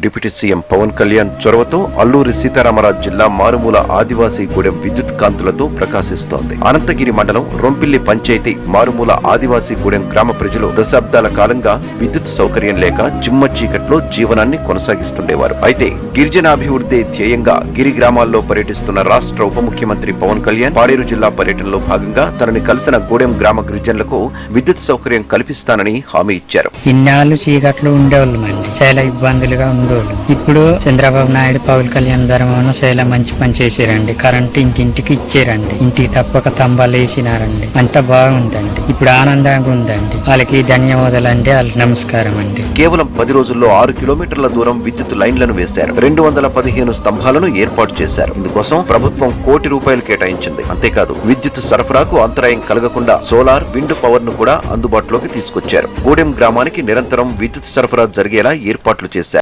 Deputy CM Pawan Kalyan చొరవతో అల్లూరి సీతారామరాజు జిల్లా మారుమూల ఆదివాసీ గూడెం విద్యుత్ కాంతులతో ప్రకాశిస్తోంది. అనంతగిరి మండలం రొంపిల్లి పంచాయతీ మారుమూల ఆదివాసీ గూడెం గ్రామ ప్రజలు దశాబ్దాల కాలంగా విద్యుత్ సౌకర్యం లేక చిమ్మ చీకట్లో జీవనాన్ని కొనసాగిస్తుండేవారు. అయితే గిరిజనాభివృద్ధి ధ్యేయంగా గిరి గ్రామాల్లో పర్యటిస్తున్న రాష్ట్ర ఉప ముఖ్యమంత్రి పవన్ కళ్యాణ్ పాడేరు జిల్లా పర్యటనలో భాగంగా తనని కలిసిన గూడెం గ్రామ గిరిజనులకు విద్యుత్ సౌకర్యం కల్పిస్తానని హామీ ఇచ్చారు. ఇన్నాళ్ళు చీకట్లో ఉండేవాళ్ళం అండి, చాలా ఇబ్బందులుగా ఉండేవాళ్ళు. ఇప్పుడు చంద్రబాబు నాయుడు పవన్ కళ్యాణ్ ధర్మంలో చాలా మంచి పని చేశారండి. కరెంట్ ఇంటింటికి ఇచ్చారండి, ఇంటికి తప్పక తంబాలు వేసినారండి. అంతా బాగుందండి, ఇప్పుడు ఆనందంగా ఉందండి. వాళ్ళకి ధన్యవాదాలండి, వాళ్ళకి నమస్కారం అండి. కేవలం 10 రోజుల్లో 6 కిలోమీటర్ల దూరం విద్యుత్ లైన్లను వేశారు. 215 స్తంభాలను ఏర్పాటు చేశారు. ఇందుకోసం ప్రభుత్వం ₹1 కోటి కేటాయించింది. అంతేకాదు విద్యుత్ సరఫరాకు అంతరాయం కలగకుండా సోలార్, విండ్ పవర్ ను కూడా అందుబాటులోకి తీసుకొచ్చారు. గూడెం గ్రామానికి నిరంతరం విద్యుత్ సరఫరా జరిగేలా ఏర్పాట్లు చేశారు.